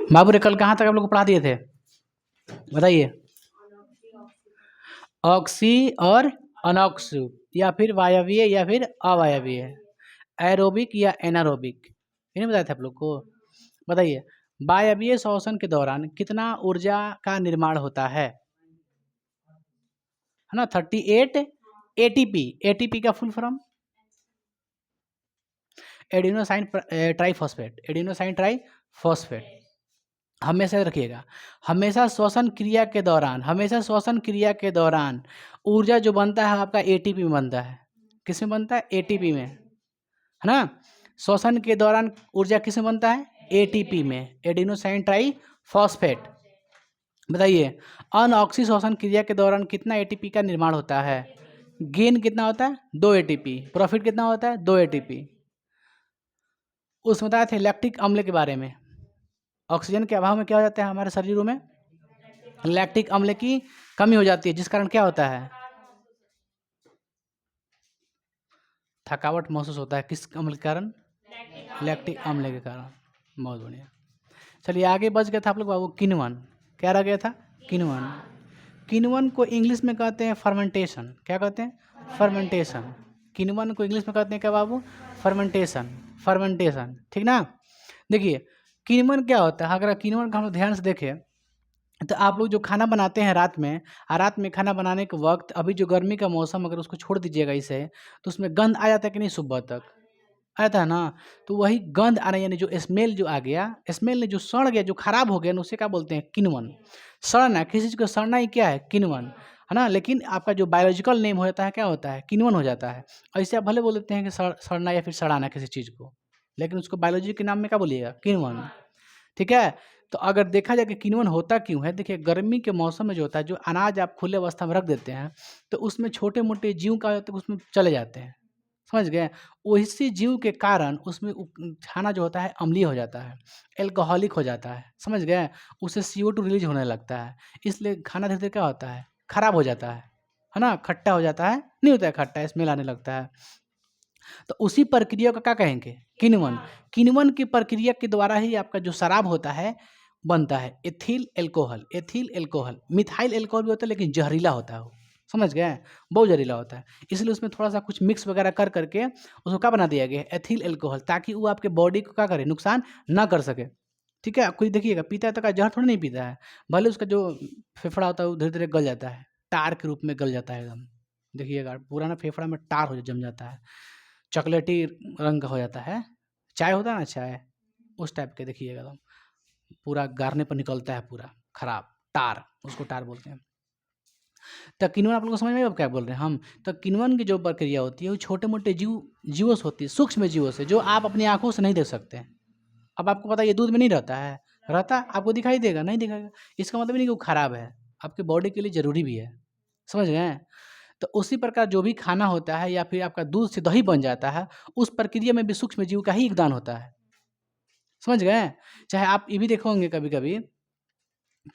बाबू रे कल कहाँ तक आप लोग को पढ़ा दिए थे, बताइए। ऑक्सी और अनॉक्सु, या फिर वायवीय या फिर अवायवीय, एरोबिक या एनारोबिक, ये नहीं बताया था आप लोग को। बताइए, वायवीय श्वसन के दौरान कितना ऊर्जा का निर्माण होता है ना। 38 एटीपी। एटीपी का full form adenosine triphosphate, adenosine triphosphate. हमेशा रखिएगा, हमेशा श्वसन क्रिया के दौरान, हमेशा श्वसन क्रिया के दौरान ऊर्जा जो बनता है आपका एटीपी में बनता है। किस में बनता है? एटीपी में, है ना। श्वसन के दौरान ऊर्जा किस में बनता है? एटीपी में, एडिनोसाइन ट्राइफॉस्फेट। बताइए, अनऑक्सी श्वसन क्रिया के दौरान कितना एटीपी का निर्माण होता है? गेन कितना होता है? 2 एटीपी। प्रॉफिट कितना होता है? 2 एटीपी। उसमें बताया थे लैक्टिक अम्ल के बारे में। ऑक्सीजन के अभाव में क्या हो जाता है हमारे शरीरों में? लैक्टिक अम्ल की कमी हो जाती है, जिस कारण क्या होता है? थकावट महसूस होता है। किस अम्ल के कारण? लैक्टिक अम्ल के कारण। बहुत बढ़िया। चलिए आगे बच गया था आप लोग बाबू किण्वन। क्या रह गया था? किण्वन। किण्वन को इंग्लिश में कहते हैं फर्मेंटेशन। क्या कहते हैं? फर्मेंटेशन। किण्वन को इंग्लिश में कहते हैं क्या बाबू? फर्मेंटेशन। फर्मेंटेशन, ठीक ना। देखिए किण्वन क्या होता है, अगर किण्वन का हम लोग ध्यान से देखें तो आप लोग जो खाना बनाते हैं रात में, रात में खाना बनाने के वक्त, अभी जो गर्मी का मौसम, अगर उसको छोड़ दीजिएगा इसे, तो उसमें गंध आ जाता है कि नहीं? सुबह तक आता है ना। तो वही गंध आना, यानी जो स्मेल जो आ गया, स्मेल ने जो सड़ गया, जो खराब हो गया ना, उसे क्या बोलते हैं? किण्वन। सड़ना, किसी चीज़ को सड़ना ही क्या है? किण्वन, है ना। लेकिन आपका जो बायोलॉजिकल नेम हो जाता है क्या होता है? किण्वन हो जाता है। ऐसे आप भले बोल देते हैं कि सड़ना या फिर सड़ाना किसी चीज़ को, लेकिन उसको बायोलॉजी के नाम में क्या बोलिएगा? किण्वन, ठीक है। तो अगर देखा जाए कि किण्वन होता क्यों है, देखिए गर्मी के मौसम में जो होता है, जो अनाज आप खुले अवस्था में रख देते हैं तो उसमें छोटे मोटे जीव का होता है, उसमें चले जाते हैं, समझ गए। उसी जीव के कारण उसमें खाना जो होता है अम्लीय हो जाता है, एल्कोहलिक हो जाता है, समझ गए। उससे CO2 रिलीज होने लगता है, इसलिए खाना धीरे धीरे क्या होता है? खराब हो जाता है ना। खट्टा हो जाता है, नहीं होता है खट्टा, स्मेल आने लगता है। तो उसी प्रक्रिया को क्या कहेंगे? किण्वन। किण्वन की प्रक्रिया के द्वारा ही आपका जो शराब होता है बनता है। Ethyl alcohol, ethyl alcohol, methyl alcohol भी होता है लेकिन जहरीला होता है वो, समझ गए। बहुत जहरीला होता है, इसलिए उसमें थोड़ा सा कुछ मिक्स वगैरह कर करके उसको क्या बना दिया गया? एथिल एल्कोहल, ताकि वो आपके बॉडी को क्या करे? नुकसान ना कर सके, ठीक है। कोई देखिएगा पीता है तो क्या जहर थोड़ी नहीं पीता है, भले उसका जो फेफड़ा होता है वो धीरे धीरे गल जाता है, टार के रूप में गल जाता है एकदम। देखिएगा पूरा ना फेफड़ा में टार हो जम जाता है, चॉकलेटी रंग का हो जाता है। चाय होता है ना, चाय उस टाइप के देखिएगा एकदम पूरा गारने पर निकलता है, पूरा खराब टार, उसको टार बोलते हैं। तो किण्वन आप लोगों को समझ में अब क्या बोल रहे हैं हम? तो किण्वन की जो प्रक्रिया होती है वो छोटे मोटे जीवों से होती है, सूक्ष्म जीवों से, जो आप अपनी आंखों से नहीं देख सकते हैं। अब आपको पता है ये दूध में नहीं रहता है, रहता आपको दिखाई देगा? नहीं दिखाएगा। इसका मतलब नहीं कि वो खराब है, आपके बॉडी के लिए ज़रूरी भी है, समझ गए। तो उसी प्रकार जो भी खाना होता है या फिर आपका दूध से दही बन जाता है, उस प्रक्रिया में भी सूक्ष्म जीव का ही योगदान होता है, समझ गए। चाहे आप ये भी देखे होंगे कभी कभी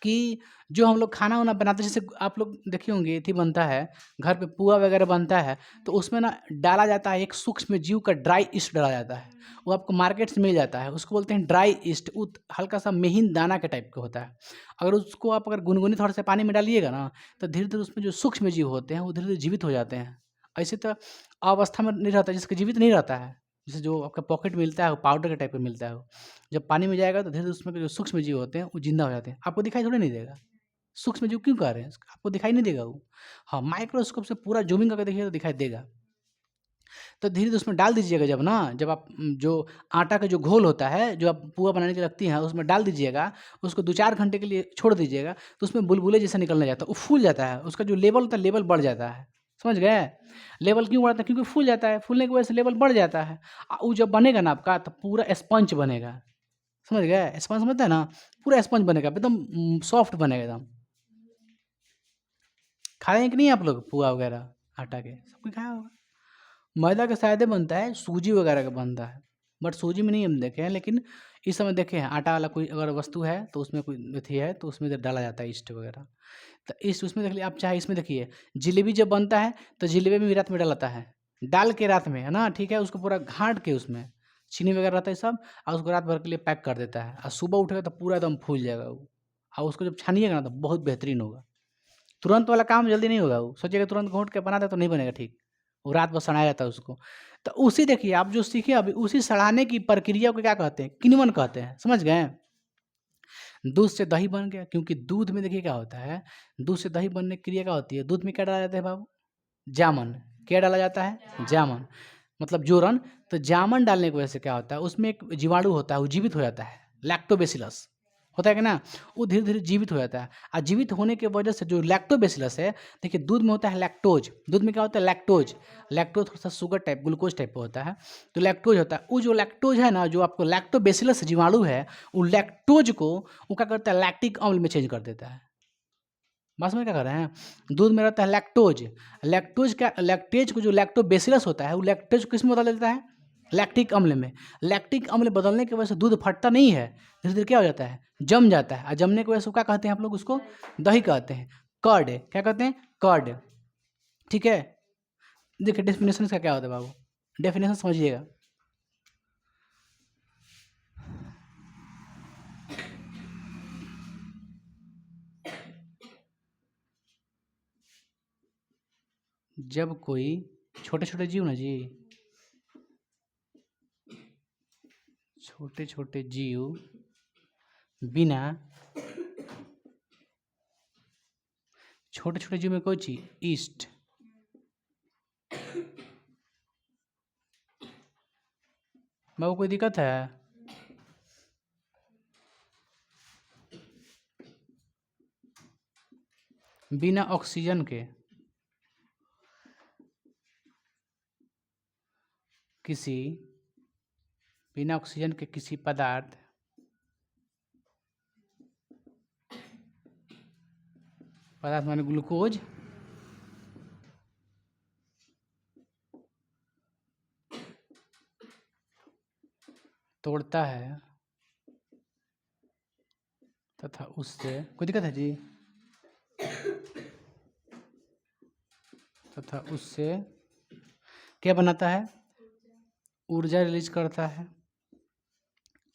कि जो हम लोग खाना वाना बनाते हैं, जैसे आप लोग देखे होंगे थी बनता है घर पे, पुआ वगैरह बनता है, तो उसमें ना डाला जाता है एक सूक्ष्म जीव का ड्राई ईस्ट डाला जाता है। वो आपको मार्केट से मिल जाता है, उसको बोलते हैं ड्राई ईस्ट। हल्का सा महीन दाना के टाइप का होता है। अगर उसको आप अगर गुनगुनी थोड़ा सा पानी में डालिएगा ना, तो धीरे धीरे उसमें जो सूक्ष्म जीव होते हैं वो धीरे धीरे जीवित हो जाते हैं। ऐसे तो अवस्था में नहीं रहता जिसका जीवित नहीं रहता है, जैसे जो आपका पॉकेट मिलता है वो पाउडर के टाइप का मिलता है, वो जब पानी में जाएगा तो धीरे धीरे उसमें के जो सूक्ष्म जीव होते हैं वो जिंदा हो जाते हैं। आपको दिखाई थोड़ी नहीं देगा, सूक्ष्म जीव क्यों कह रहे हैं, आपको दिखाई नहीं देगा वो। हाँ, माइक्रोस्कोप से पूरा जूमिंग करके देखिए तो दिखाई देगा। तो धीरे धीरे उसमें डाल दीजिएगा, जब ना जब आप जो आटा का जो घोल होता है जो आप पुआ बनाने के लिए रखती हैं उसमें डाल दीजिएगा, उसको 2-4 घंटे के लिए छोड़ दीजिएगा, तो उसमें बुलबुले जैसा निकलने जाता है, वो फूल जाता है, उसका जो लेवल होता है लेवल बढ़ जाता है, समझ गए। लेवल क्यों बढ़ता है? क्योंकि फूल जाता है, फूलने की वजह से लेवल बढ़ जाता है। वो जब बनेगा ना आपका तो पूरा स्पंज बनेगा, समझ गए। स्पंज समझते हैं ना, पूरा स्पंज बनेगा एकदम सॉफ्ट बनेगा एकदम। खाए हैं कि नहीं आप लोग पुआ वगैरह आटा के? सब कोई खाया होगा। मैदा का शायद बनता है, सूजी वगैरह का बनता है, बट सूजी में नहीं हम देखे हैं, लेकिन इस समय देखे हैं आटा वाला कोई अगर वस्तु है तो उसमें कोई अथी है तो उसमें डाला जाता है ईस्ट वगैरह। तो इस उसमें देख लीजिए आप, चाहे इसमें देखिए जलेबी जब बनता है तो जलेबी में भी रात में डालता है, डाल के रात में, है ना, ठीक है, उसको पूरा घाट के उसमें चीनी वगैरह रहता है सब, और उसको रात भर के लिए पैक कर देता है, और सुबह उठेगा तो पूरा एकदम फूल जाएगा वो, और उसको जब छानिएगा ना तो बहुत बेहतरीन होगा। तुरंत वाला काम जल्दी नहीं होगा, वो सोचिएगा तुरंत घोंट के बना दे तो नहीं बनेगा ठीक, वो रात भर सड़ाया जाता है उसको। तो उसी देखिए आप जो सीखे अभी, उसी सड़ाने की प्रक्रिया को क्या कहते हैं, किण्वन कहते हैं, समझ गए। दूध से दही बन गया, क्योंकि दूध में देखिए क्या होता है, दूध से दही बनने की क्रिया क्या होती है, दूध में क्या डाला जाता है बाबू, जामन। क्या डाला जाता है, जामन, मतलब जोरन। तो जामन डालने की वजह से क्या होता है, उसमें एक जीवाणु होता है, वो जीवित हो जाता है, लैक्टोबैसिलस होता है कि ना, वो धीरे धीरे जीवित हो जाता है। और जीवित होने की वजह से जो लैक्टोबैसिलस है, देखिए दूध में होता है लैक्टोज, दूध में क्या होता है, लैक्टोज। लैक्टोज थोड़ा सा शुगर टाइप, ग्लूकोज टाइप का होता है, तो लैक्टोज होता है। वो जो लैक्टोज है ना, जो आपको लैक्टोबैसिलस जीवाणु है, वो लैक्टोज को वो क्या करता है, लैक्टिक अम्ल में चेंज कर देता है। बात में क्या कर रहे हैं, दूध में रहता है लैक्टोज, लैक्टोज का लैक्टेज को जो लैक्टोबैसिलस होता है, वो लैक्टोज किस में बदल देता है, लैक्टिक अम्ल में। लैक्टिक अम्ल बदलने की वजह से दूध फटता नहीं है, धीरे धीरे क्या हो जाता है, जम जाता है, और जमने की वजह से क्या कहते हैं आप लोग उसको, दही कहते हैं, कर्ड, क्या कहते हैं, कर्ड। ठीक है, देखिए डेफिनेशन का क्या होता है बाबू, डेफिनेशन समझिएगा। जब कोई छोटे छोटे जीव ना जी, छोटे छोटे जीव बिना, छोटे छोटे जीव में कोई चीज, ईस्ट, बाबू कोई दिक्कत है, बिना ऑक्सीजन के किसी, बिना ऑक्सीजन के किसी पदार्थ, पदार्थ माने ग्लूकोज, तोड़ता है तथा उससे, कोई दिक्कत है जी, तथा उससे क्या बनाता है, ऊर्जा रिलीज करता है,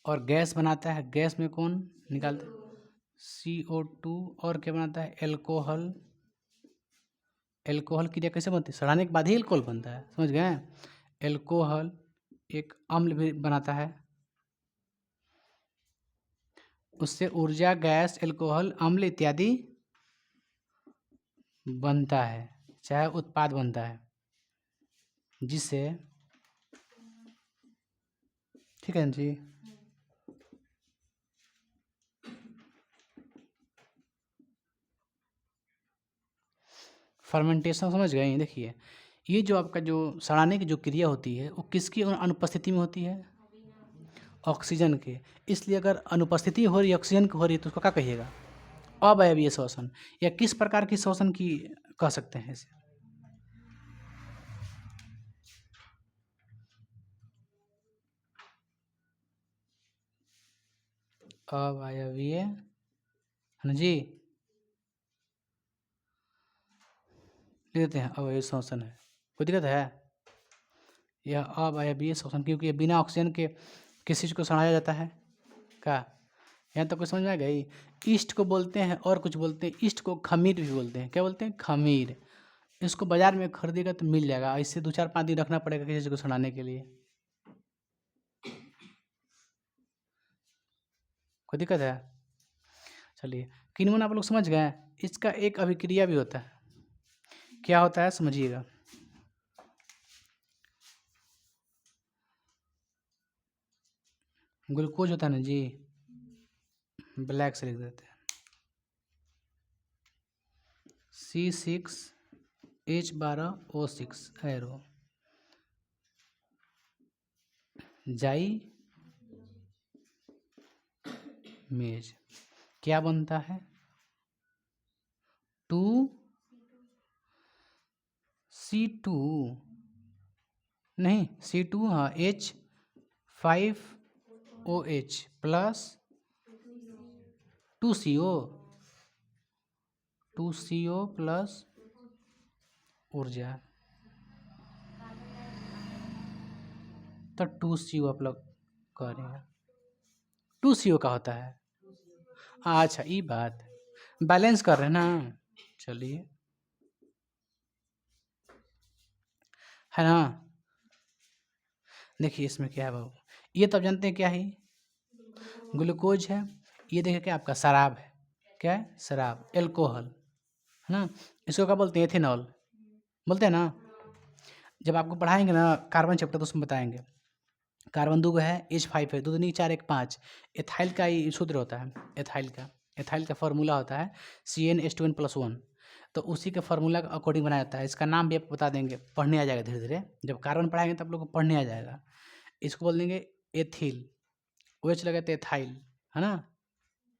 और गैस बनाता है। गैस में कौन निकालता है, CO2, और क्या बनाता है, एल्कोहल। एल्कोहल की क्रिया कैसे बनती है, सड़ाने के बाद ही एल्कोहल बनता है, समझ गए। एल्कोहल एक अम्ल भी बनाता है, उससे ऊर्जा, गैस, एल्कोहल, अम्ल इत्यादि बनता है, चाहे उत्पाद बनता है, जिससे, ठीक है जी। फर्मेंटेशन समझ गए, देखिए ये जो आपका जो सड़ाने की जो क्रिया होती है, वो किसकी अनुपस्थिति में होती है, ऑक्सीजन के। इसलिए अगर अनुपस्थिति हो रही है ऑक्सीजन की हो रही है, तो उसको क्या कहिएगा, अवायवीय श्वसन, या किस प्रकार की श्वसन की कह सकते हैं इसे, अवायवीय, है ना जी, लिख देते हैं अवायवीय श्वसन है, कोई दिक्कत है, यह अवायवीय श्वसन, क्योंकि ये बिना ऑक्सीजन के किस चीज़ को सड़ाया जाता है, क्या, यहाँ तक कुछ समझ में आ गई। ईस्ट को बोलते हैं और कुछ बोलते हैं, ईस्ट को खमीर भी बोलते हैं, क्या बोलते हैं, खमीर। इसको बाजार में खरीदेगा तो मिल जाएगा, इससे 2-4-5 दिन रखना पड़ेगा किसी चीज़ को सड़ाने के लिए, कोई दिक्कत है। चलिए किण्वन आप लोग समझ गए, इसका एक अभिक्रिया भी होता है, क्या होता है समझिएगा। ग्लूकोज होता है ना जी, ब्लैक से लिख देते हैं, C6H12O6 एरो, जाई मेज, क्या बनता है, 2C2, नहीं C2, हाँ, H5OH plus 2CO, 2CO plus ऊर्जा, तो 2CO आप लोग करेगा। 2CO का होता है। अच्छा ये बात बैलेंस कर रहे हैं ना, चलिए है ना। देखिए इसमें क्या है बाबू, ये तो आप जानते हैं क्या है, ग्लूकोज है। ये देखिए क्या आपका शराब है, क्या है शराब, एल्कोहल है ना। इसको क्या बोलते हैं, एथेनॉल बोलते हैं ना। जब आपको पढ़ाएंगे ना कार्बन चैप्टर तो उसमें बताएंगे। कार्बन 2 है, H5 है, 2 दूनी 4 1 5। एथाइल का ही सूत्र होता है, एथाइल का फार्मूला होता है CnH2n+1। तो उसी के फार्मूला के अकॉर्डिंग बनाया जाता है। इसका नाम भी आपको बता देंगे, पढ़ने आ जाएगा धीरे धीरे। जब कार्बन पढ़ाएंगे तो आप लोग को पढ़ने आ जाएगा। इसको बोल देंगे एथिल, OH लगा तो एथाइल है ना,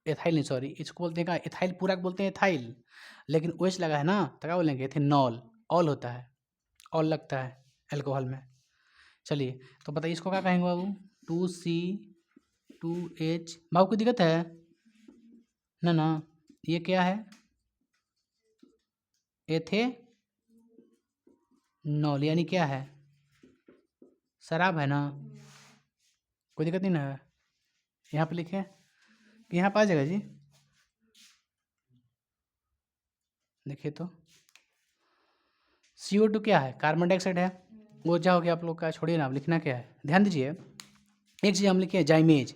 एथाइल नहीं सॉरी, इसको बोलते हैं क्या, एथाइल पूरा को बोलते हैं एथाइल, लेकिन OH लगा है ना तो क्या बोलेंगे एथेनॉल। ऑल होता है, ऑल लगता है अल्कोहल में। चलिए तो बताइए इसको क्या कहेंगे बाबू, 2C2H। बाबू कोई दिक्कत है ना ना। ये क्या है, एथेनॉल यानी क्या है, शराब है ना। कोई दिक्कत नहीं ना है। यहाँ पे लिखे कि यहाँ पे आ जाएगा जी, देखिए तो CO2 क्या है, कार्बन डाइऑक्साइड है। वो क्या हो गया आप लोग का, छोड़िए ना, अब लिखना क्या है ध्यान दीजिए। एक चीज़ हम लिखे जाइमेज।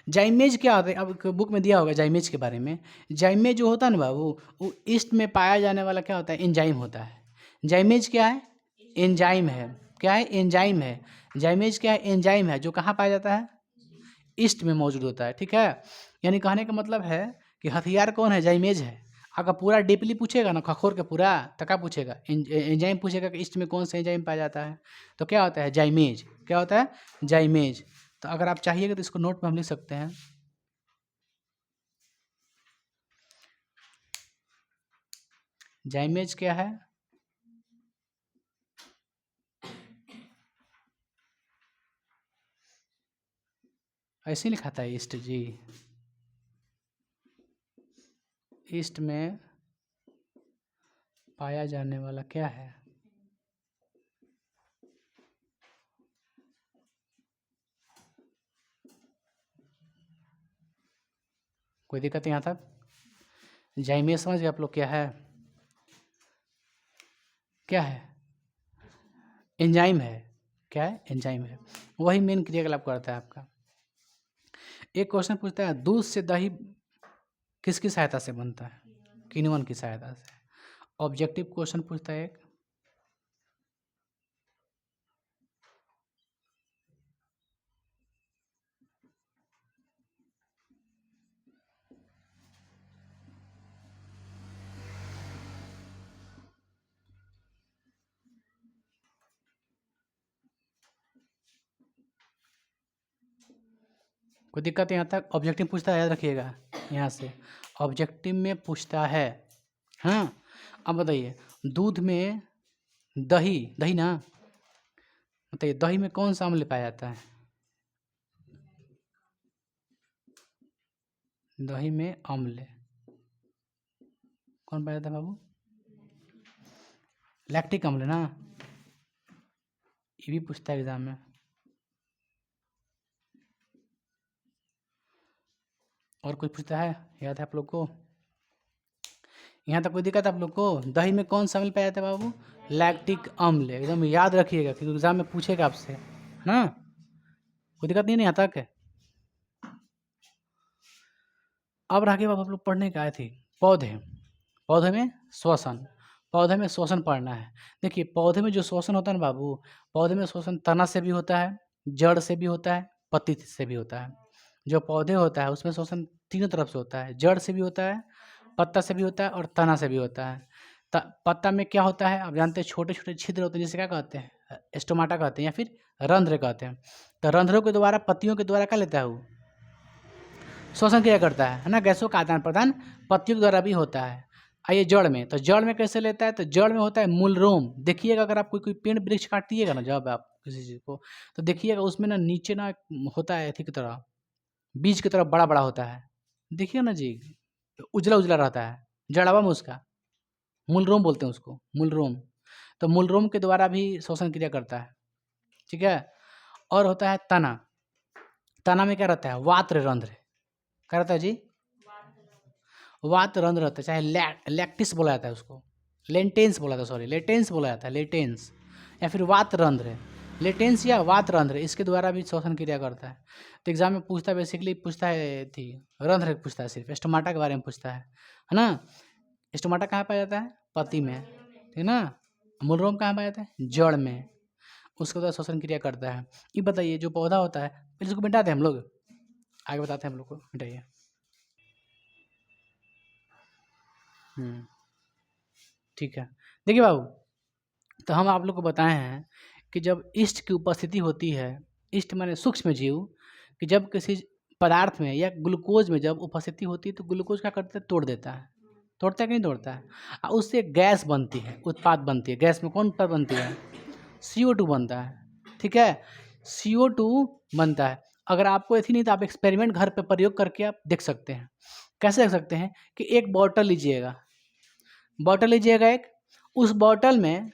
जाइमेज क्या होता है, अब बुक में दिया होगा जाइमेज के बारे में। जाइमेज जो होता है ना बाबू, वो ईस्ट में पाया जाने वाला क्या होता है, एंजाइम होता है। जाइमेज क्या है, एंजाइम है। क्या है, एंजाइम है। जाइमेज क्या है, एंजाइम है, जो कहाँ पाया जाता है, ईस्ट में मौजूद होता है। ठीक है, यानी कहने का मतलब है कि हथियार कौन है, जाइमेज है। अगर पूरा डीपली पूछेगा ना, खखोर के पूरा, तो क्या पूछेगा, एंजाइम पूछेगा कि ईस्ट में कौन सा एंजाइम पाया जाता है, तो क्या होता है जाइमेज। क्या होता है, जाइमेज। तो अगर आप चाहिएगा तो इसको नोट में हम लिख सकते हैं। जाइमेज क्या है, ऐसे ही लिखा था ईस्ट जी, ईस्ट में पाया जाने वाला क्या है, कोई दिक्कत यहाँ तक। जाइमेज समझ गए आप लोग क्या है, क्या है, एंजाइम है। क्या है, एंजाइम है, वही मेन क्रियाकलाप करता है आपका। एक क्वेश्चन पूछता है, दूध से दही किसकी सहायता से बनता है, किण्वन की सहायता से। ऑब्जेक्टिव क्वेश्चन पूछता है एक। कोई दिक्कत है यहाँ तक, ऑब्जेक्टिव पूछता है, याद रखिएगा यहाँ से ऑब्जेक्टिव में पूछता है। हाँ अब बताइए, दूध में दही, दही ना, बताइए दही में कौन सा अम्ल पाया जाता है, दही में अम्ल कौन पाया जाता है बाबू, लैक्टिक अम्ल ना। ये भी पूछता है एग्जाम में। और कुछ पूछता है, याद है आप लोग को, यहाँ तक कोई दिक्कत है आप लोग को, दही में कौन सा अम्ल पाया जाता है बाबू, लैक्टिक अम्ल। एकदम याद रखिएगा क्योंकि एग्जाम में पूछेगा आपसे ना, कोई दिक्कत नहीं है यहाँ तक। अब रह गए बाबू आप लोग पढ़ने का आए थे, पौधे, पौधे में श्वसन, पौधे में श्वसन पढ़ना है। देखिए पौधे में जो श्वसन होता है ना बाबू, पौधे में श्वसन तना से भी होता है, जड़ से भी होता है, पत्ती से भी होता है। जो पौधे होता है उसमें श्वसन तीनों तरफ से होता है, जड़ से भी होता है, पत्ता से भी होता है और तना से भी होता है। पत्ता में क्या होता है आप जानते हैं, छोटे छोटे छिद्र होते हैं, जिसे क्या कहते हैं, स्टोमाटा कहते हैं या फिर रंध्र कहते हैं। तो रंध्रों के द्वारा, पत्तियों के द्वारा क्या लेता है वो, श्वसन क्रिया करता है ना। गैसों का आदान प्रदान पत्तियों के द्वारा भी होता है। आइए जड़ में, तो जड़ में कैसे लेता है, तो जड़ में होता है मूलरोम। देखिएगा अगर आप कोई पेड़ वृक्ष काटिएगा ना, जब आप किसी चीज़ को, तो देखिएगा उसमें ना नीचे ना होता है अथी की तरह, बीज की तरह बड़ा बड़ा होता है, देखिए ना जी, उजला उजला रहता है जड़वा में उसका, मूलरोम बोलते हैं उसको, मूलरोम। तो मूलरोम के द्वारा भी श्वसन क्रिया करता है। ठीक है, और होता है तना, तना में क्या रहता है? वात रंध्र। क्या रहता है जी? वात रंध्र रहता है, चाहे लैक्टिस बोला जाता है उसको, लेटेंस बोला था, सॉरी लेटेंस बोला जाता है, लेटेंस या फिर वात रंध्र, लेटेंस या वात रंध्र, इसके द्वारा भी श्वसन क्रिया करता है। तो एग्जाम में पूछता है, बेसिकली पूछता है थी रंध्र पूछता है, सिर्फ स्टोमाटा के बारे में पूछता है ना। स्टोमाटा कहाँ पाया जाता है? पत्ती में, ठीक है ना। मूलरोम कहाँ पाया जाता है? जड़ में। उसके द्वारा श्वसन क्रिया करता है। ये बताइए जो पौधा होता है, पहले इसको मिटाते हैं हम लोग, आगे बताते हैं हम लोग को, मिटाइए। ठीक है, देखिए बाबू, तो हम आप लोग को बताए हैं कि जब ईस्ट की उपस्थिति होती है, ईस्ट माने सूक्ष्म जीव, कि जब किसी पदार्थ में या ग्लूकोज में जब उपस्थिति होती है तो ग्लूकोज क्या करता है? तोड़ देता है। तोड़ता है कि नहीं तोड़ता है? और उससे गैस बनती है, उत्पाद बनती है। गैस में कौन उत्पाद बनती है? CO2 बनता है, ठीक है। CO2 बनता है। अगर आपको ऐसी नहीं तो आप एक्सपेरिमेंट घर पे प्रयोग करके आप देख सकते हैं। कैसे देख सकते हैं? कि एक बॉटल लीजिएगा, बॉटल लीजिएगा एक, उस बॉटल में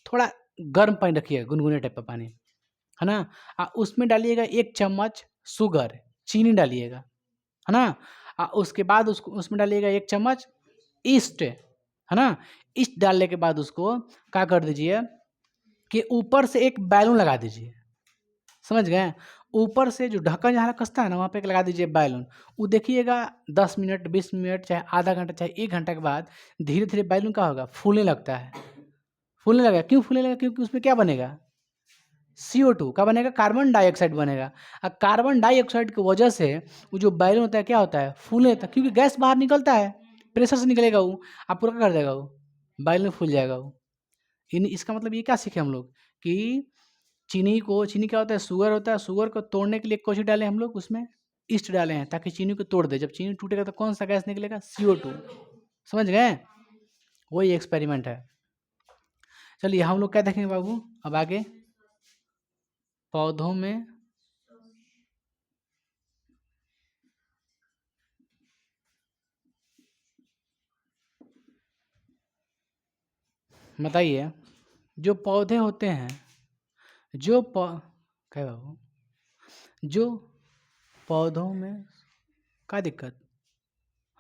थोड़ा गर्म पानी रखिएगा, गुनगुने टाइप का पानी, है ना। उसमें डालिएगा 1 चम्मच शुगर, चीनी डालिएगा, है ना। उसके बाद उसको उसमें डालिएगा 1 चम्मच ईस्ट, है ना। ईस्ट डालने के बाद उसको क्या कर दीजिए कि ऊपर से एक बैलून लगा दीजिए, समझ गए। ऊपर से जो ढक्कन जहाँ कसता है ना, वहाँ पे एक लगा दीजिए बैलून। वो देखिएगा 10 मिनट, 20 मिनट, चाहे आधा घंटा, चाहे 1 घंटा के बाद धीरे धीरे बैलून क्या होगा? फूलने लगता है। फूलने लगेगा, क्यों फूलने लगेगा? क्योंकि उसमें क्या बनेगा? CO2 का बनेगा, कार्बन डाइऑक्साइड बनेगा। और कार्बन डाइऑक्साइड की वजह से वो जो बैलून होता है क्या होता है? फूलने लगता है, क्योंकि गैस बाहर निकलता है, प्रेशर से निकलेगा वो, आप पूरा क्या कर देगा? वो बैलून फूल जाएगा वो। इन इसका मतलब ये क्या सीखे हम लोग कि चीनी क्या होता है? शुगर होता है। शुगर को तोड़ने के लिए कौन सी डाले हम लोग? उसमें ईस्ट डाले हैं, ताकि चीनी को तोड़ दे। जब चीनी टूटेगा तो कौन सा गैस निकलेगा? CO2। समझ गए? वही एक्सपेरिमेंट है। चलिए हम लोग क्या देखेंगे बाबू अब आगे? पौधों में बताइए, जो पौधे होते हैं, क्या बाबू, जो पौधों में क्या दिक्कत?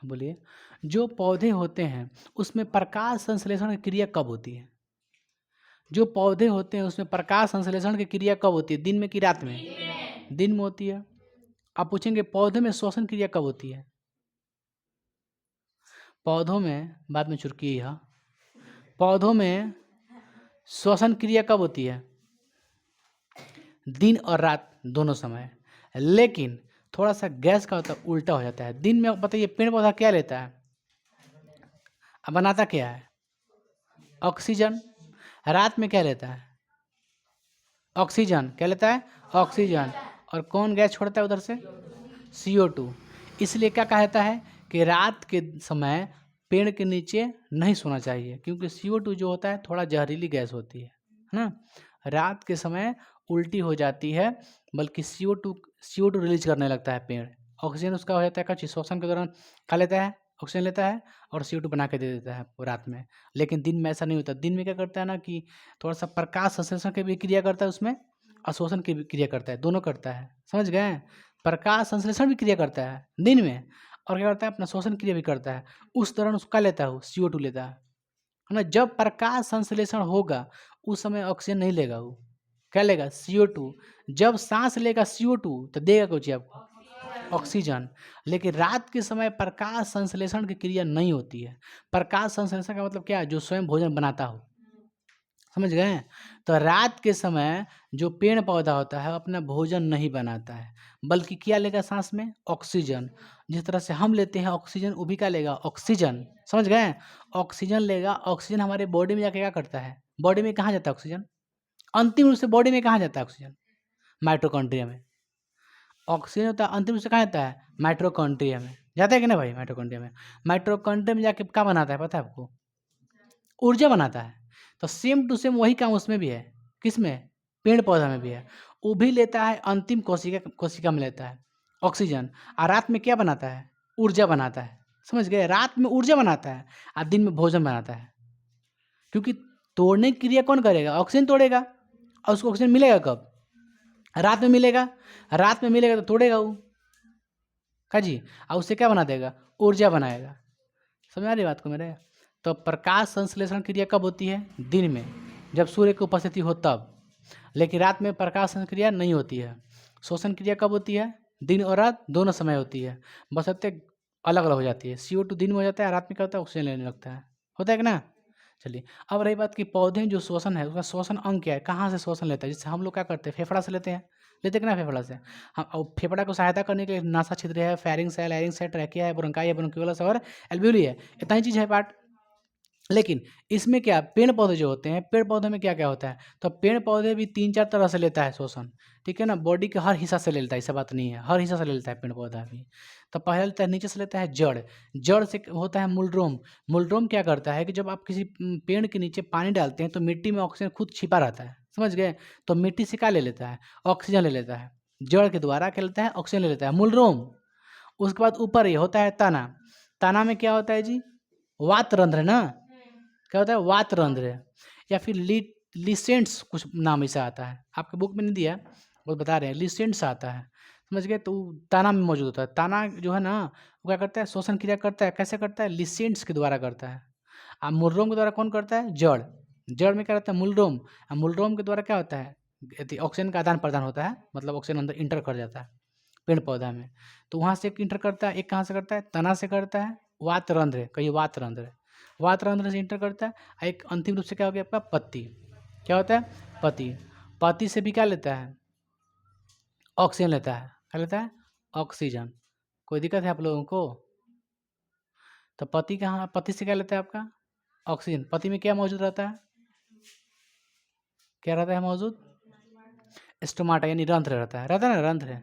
बोलिए। जो पौधे होते हैं उसमें प्रकाश संश्लेषण की क्रिया कब होती है? जो पौधे होते हैं उसमें प्रकाश संश्लेषण की क्रिया कब होती है? दिन में कि रात में? दिन में होती है। आप पूछेंगे पौधे में श्वसन क्रिया कब होती है? पौधों में, बाद में चुरकी है, पौधों में श्वसन क्रिया कब होती है? दिन और रात दोनों समय। लेकिन थोड़ा सा गैस का होता उल्टा हो जाता है। दिन में बताइए पेड़ पौधा क्या लेता है? अब बनाता क्या है? ऑक्सीजन। रात में क्या लेता है? ऑक्सीजन। क्या लेता है? ऑक्सीजन। और कौन गैस छोड़ता है उधर से? CO2। इसलिए क्या कहा जाता है कि रात के समय पेड़ के नीचे नहीं सोना चाहिए, क्योंकि CO2 जो होता है थोड़ा जहरीली गैस होती है ना। रात के समय उल्टी हो जाती है, बल्कि CO2 रिलीज करने लगता है पेड़। ऑक्सीजन उसका हो जाता है, का श्वसन के दौरान खा लेता है, ऑक्सीजन लेता है और CO2 बना के दे देता है रात में। लेकिन दिन में ऐसा नहीं होता। दिन में क्या करता है ना कि थोड़ा सा प्रकाश संश्लेषण की भी क्रिया करता है उसमें, अवशोषण की भी क्रिया करता है, दोनों करता है। समझ गए? प्रकाश संश्लेषण भी क्रिया करता है दिन में, और क्या करता है? अपना श्वसन क्रिया भी करता है। उस दौरान उसका लेता है वो CO2 लेता है ना। जब प्रकाश संश्लेषण होगा उस समय ऑक्सीजन नहीं लेगा वो, क्या लेगा? CO2। जब सांस लेगा CO2 तो देगा कुछ आपको? ऑक्सीजन। लेकिन रात के समय प्रकाश संश्लेषण की क्रिया नहीं होती है। प्रकाश संश्लेषण का मतलब क्या है? जो स्वयं भोजन बनाता हो। समझ गए? तो रात के समय जो पेड़ पौधा होता है अपना भोजन नहीं बनाता है, बल्कि क्या लेगा सांस में? ऑक्सीजन। जिस तरह से हम लेते हैं ऑक्सीजन, वो भी क्या लेगा? ऑक्सीजन। समझ गए? ऑक्सीजन लेगा। ऑक्सीजन हमारे बॉडी में जाके क्या करता है? बॉडी में कहाँ जाता है ऑक्सीजन? अंतिम रूप से बॉडी में कहाँ जाता है ऑक्सीजन? माइटोकॉन्ड्रिया में। ऑक्सीजन होता है अंतिम रूप से कहाँ जाता है? माइटोकॉन्ड्रिया में। जाता है कि ना भाई? माइटोकॉन्ड्रिया में। माइटोकॉन्ड्रिया में जाके क्या बनाता है पता है आपको? ऊर्जा बनाता है। तो सेम टू सेम वही काम उसमें भी है। किसमें? पेड़ पौधा में भी है। वो भी लेता है, अंतिम कोशिका में लेता है ऑक्सीजन, और रात में क्या बनाता है? ऊर्जा बनाता है। समझ गए? रात में ऊर्जा बनाता है और दिन में भोजन बनाता है। क्योंकि तोड़ने की क्रिया कौन करेगा? ऑक्सीजन तोड़ेगा। और उसको ऑक्सीजन मिलेगा कब? रात में मिलेगा, रात में मिलेगा तो तोड़ेगा वो का जी, और उससे क्या बना देगा, ऊर्जा बनाएगा। समझ आ रही बात को मेरे। तो प्रकाश संश्लेषण क्रिया कब होती है, दिन में, जब सूर्य की उपस्थिति हो तब। लेकिन रात में प्रकाश संश्लेषण क्रिया नहीं होती है। शोषण क्रिया कब होती है, दिन और रात दोनों समय होती है, बशर्ते अलग अलग हो जाती है। CO2 दिन में हो जाता है, रात में क्या होता है, ऑक्सीजन लेने लगता है, होता है कि ना। चलिए अब रही बात कि पौधे में जो शोषण है उसका शोषण अंग क्या है, कहाँ से शोषण लेता है, जिससे हम लोग क्या करते हैं, फेफड़ा से लेते हैं, लेते कि ना फेफड़ा से। हम और फेफड़ा को सहायता करने के लिए नासा छिद्र है, फेरिंग्स है, लैरिंग्स है, ट्रैकिया है, ब्रोंकाई है, ब्रोंक्यूलस और एल्वियोली है, इतना ही चीज़ है पार्ट। लेकिन इसमें क्या, पेड़ पौधे जो होते हैं, पेड़ पौधे में क्या क्या होता है, तो पेड़ पौधे भी 3-4 तरह से लेता है शोषण, ठीक है ना। बॉडी के हर हिस्सा से ले लेता है, ऐसा बात नहीं है, हर हिस्सा से ले लेता है पेड़ पौधा भी। तो पहले लेता है, नीचे से लेता है जड़, जड़ से होता है मूलड्रोम। मूलड्रोम क्या करता है कि जब आप किसी पेड़ के नीचे पानी डालते हैं तो मिट्टी में ऑक्सीजन खुद छिपा रहता है, समझ गए। तो मिट्टी से क्या ले लेता है, ऑक्सीजन ले लेता है, जड़ के द्वारा क्या लेता है, ऑक्सीजन ले लेता है, मूलड्रोम। उसके बाद ऊपर ये होता है तना। तना में क्या होता है जी, वात रंध्र ना, क्या होता है, वात रंध्र, या फिर लिसेंट्स कुछ नाम ऐसा आता है, आपके बुक में नहीं दिया, वो बता रहे हैं, लिसेंट्स आता है, समझ गए। तो ताना में मौजूद होता है, ताना जो है ना वो क्या करता है, शोषण क्रिया करता है, कैसे करता है, लिसेंट्स के द्वारा करता है। अब मूलरोम के द्वारा कौन करता है, जड़, जड़ में क्या रहता है, मूलरोम। अब मूलरोम के द्वारा क्या होता है, ऑक्सीजन का आदान प्रदान होता है, मतलब ऑक्सीजन अंदर इंटर कर जाता है पेड़ पौधा में। तो वहाँ से एक इंटर करता है, एक कहाँ से करता है, तना से करता है, वात रंध्र, कहिए वात रंध्र, वात रंध्र से इंटर करता है। एक अंतिम रूप से क्या हो गया आपका, पत्ती, क्या होता है, पत्ती। पत्ती से भी क्या लेता है, ऑक्सीजन लेता है, क्या लेता है, ऑक्सीजन। कोई दिक्कत है आप लोगों को, तो पत्ती कहाँ, पत्ती से क्या लेता है आपका, ऑक्सीजन। पत्ती में क्या मौजूद रहता है, क्या रहता है मौजूद, स्टोमाटा यानी रंध्र रहता है ना, रंध्र।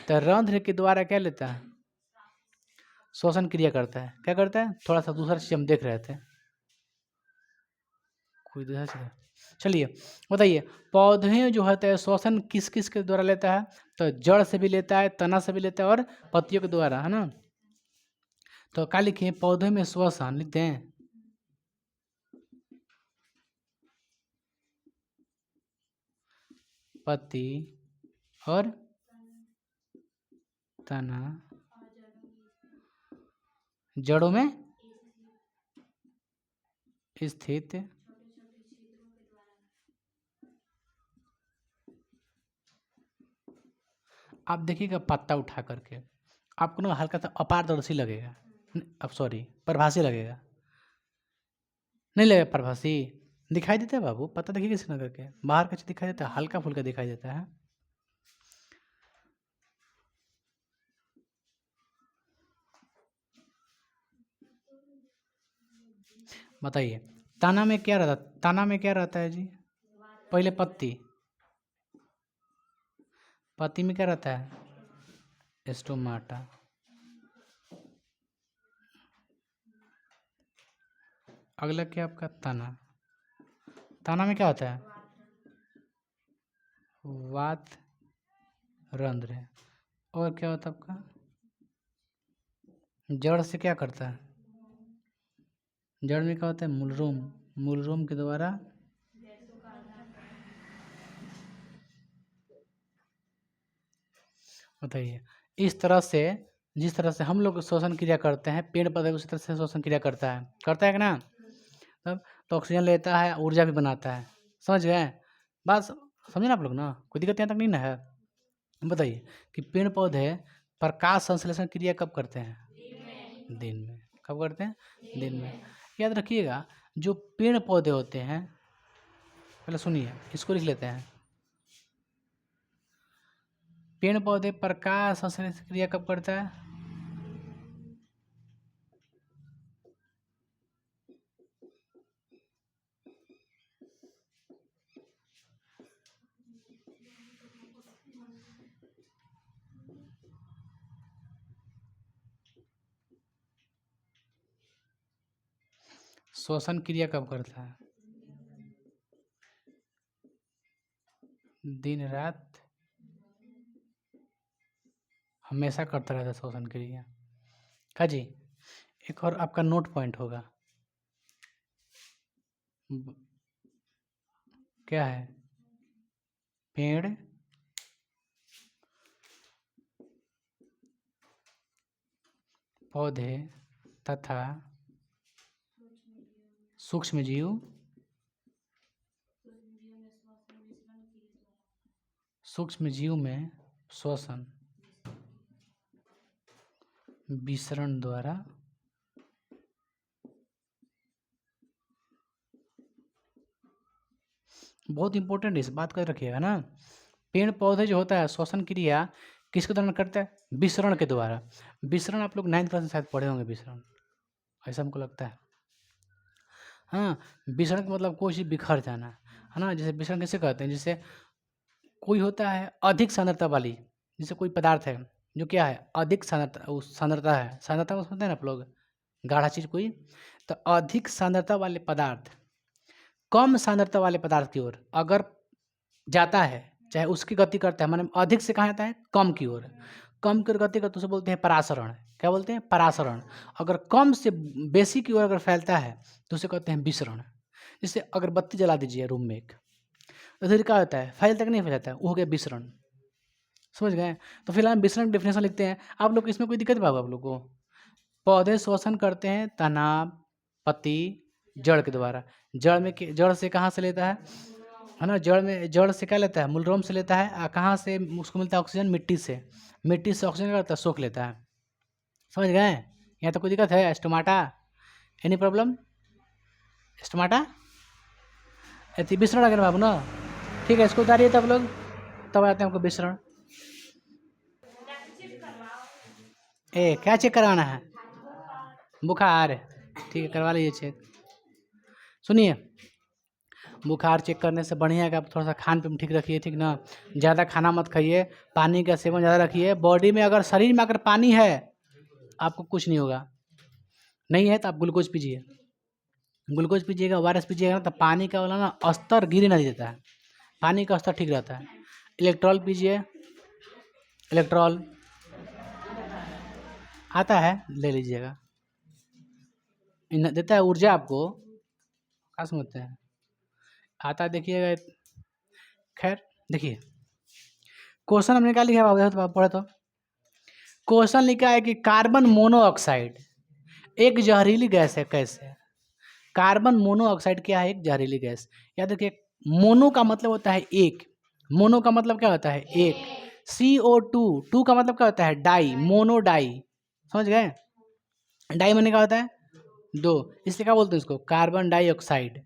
तो रंध्र के द्वारा क्या लेता है, शोषण क्रिया करता है, क्या करता है, थोड़ा सा दूसरा चीज हम देख रहे थे, कोई दूसरा चीज। चलिए बताइए, पौधे जो होते हैं श्वसन किस किस के द्वारा लेता है, तो जड़ से भी लेता है, तना से भी लेता है और पत्तियों के द्वारा, है ना। तो क्या लिखे, पौधे में श्वसन लिखते हैं, पत्ती और तना, जड़ों में स्थित। आप देखिएगा पत्ता उठा करके, आपको ना हल्का सा अपारदर्शी लगेगा, अब सॉरी प्रभासी लगेगा, नहीं लगेगा प्रभासी, दिखाई देता है बाबू, पत्ता देखिए किसी ना करके बाहर का चीज दिखाई देता है, हल्का फुल्का दिखाई देता है। बताइए तना में क्या रहता, तना में क्या रहता है जी, पहले पत्ती, पत्ती में क्या रहता है, स्टोमाटा। अगला क्या आपका तना, तना में क्या होता है, वात रंध्र है। और क्या होता है आपका, जड़ से क्या करता है, जड़ में क्या होता है, मूलरोम, मूलरोम के द्वारा बताइए। इस तरह से, जिस तरह से हम लोग शोषण क्रिया करते हैं, पेड़ पौधे उसी तरह से शोषण क्रिया करता है कि ना। तब तो ऑक्सीजन लेता है, ऊर्जा भी बनाता है, समझ गए बात, समझे ना आप लोग ना, कोई दिक्कत यहाँ तक नहीं ना है। बताइए कि पेड़ पौधे प्रकाश संश्लेषण क्रिया कब करते हैं, दिन में। कब करते हैं, दिन में। याद रखिएगा, जो पेड़ पौधे होते हैं, पहले सुनिए इसको लिख लेते हैं, पेड़ पौधे प्रकाश संश्लेषण क्रिया कब करता है, श्वसन क्रिया कब करता है, दिन रात हमेशा करता रहता है श्वसन क्रिया का जी। एक और आपका नोट पॉइंट होगा, क्या है, पेड़ पौधे तथा सूक्ष्म जीव में श्वसन विसरण द्वारा बहुत इंपॉर्टेंट है, इस बात कर रखिएगा ना। पेड़ पौधे जो होता है श्वसन क्रिया किसके दौरान करता है? विसरण के द्वारा। विसरण आप लोग 9th क्लास में शायद पढ़े होंगे, विसरण, ऐसा हमको लगता है। हाँ, विसरण का मतलब कोई चीज़ बिखर जाना है ना। जैसे विसरण कैसे कहते हैं? जैसे कोई होता है अधिक सांद्रता वाली, जैसे कोई पदार्थ है जो क्या है अधिक सांद्रता, सांद्रता है, सांद्रता को समझते हैं ना आप लोग, गाढ़ा चीज़ कोई, तो अधिक सांद्रता वाले पदार्थ कम सांद्रता वाले पदार्थ की ओर अगर जाता है, चाहे उसकी गति करता है, माने अधिक से कहाँ जाता है? कम की ओर। कम की ओर गति करता है तो उसे बोलते हैं परासरण। क्या बोलते हैं? परासरण। अगर कम से बेसी की ओर अगर फैलता है तो उसे कहते हैं विसरण। जैसे अगर बत्ती जला दीजिए रूम में एक, तो फिर क्या होता है? फैलता कि नहीं फैलता है? वो हो गया विसरण। समझ गए? तो फिलहाल विसरण की डेफिनेशन लिखते हैं। आप लोग इसमें कोई दिक्कत बाबू आप लोग को? पौधे श्वसन करते हैं तनाव, पत्ती, जड़ के द्वारा। जड़ में जड़ से कहाँ से लेता है ना? जड़ में, जड़ से क्या लेता है? मूलरोम से लेता है। कहाँ से उसको मिलता है ऑक्सीजन? मिट्टी से। मिट्टी से ऑक्सीजन क्या करता है? सोख लेता है। समझ गए? यहाँ तो कोई दिक्कत है? Stomata, any problem? स्टोमाटा ऐसी विसरण अगर बाबू ना, ठीक है, इसको उतारिए तब लोग, तब आते हैं हमको विसरण। क्या चेक करवाना है? बुखार, ठीक है, करवा लीजिए चेक। सुनिए, बुखार चेक करने से बढ़िया है कि आप थोड़ा सा खान पीन ठीक रखिए, ठीक ना। ज़्यादा खाना मत खाइए, पानी का सेवन ज़्यादा रखिए। बॉडी में अगर, शरीर में अगर पानी है आपको कुछ नहीं होगा, नहीं है तो आप ग्लूकोज पीजिए। ग्लूकोज पीजिएगा, ORS पीजिएगा ना, तो पानी का वाला ना स्तर गिरे नहीं देता है, पानी का स्तर ठीक रहता है। इलेक्ट्रॉल पीजिए, इलेक्ट्रॉल आता है, ले लीजिएगा, देता है ऊर्जा आपको। क्या समझते हैं? आता है, देखिएगा। खैर देखिए, क्वेश्चन हमने क्या लिखा है तो पढ़े तो। क्वेश्चन लिखा है कि कार्बन मोनोऑक्साइड एक जहरीली गैस है। कैसे? कार्बन मोनोऑक्साइड क्या है? एक जहरीली गैस। याद रखिए, मोनो का मतलब होता है एक, मोनो का मतलब क्या होता है? एक। CO2, टू का मतलब क्या होता है? Di, mono di. समझ गए? डाई माने क्या होता है? दो, इसलिए क्या बोलते हैं इसको? Carbon dioxide.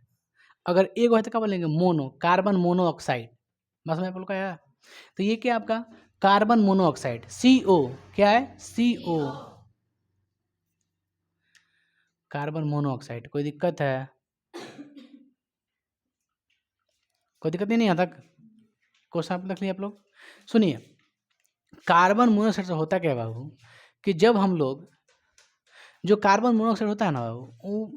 अगर एक हो तो क्या बोलेंगे? Mono, carbon monoxide. बस मैं बोल का, तो ये क्या आपका? Carbon monoxide, CO। क्या है? CO, carbon monoxide. कोई दिक्कत है? कोई दिक्कत नहीं यहाँ तक? क्वेश्चन आप लिख लिए आप लोग। सुनिए, कार्बन मोनोऑक्साइड से होता क्या है बाबू, कि जब हम लोग, जो कार्बन मोनोऑक्साइड होता है ना बाबू, वो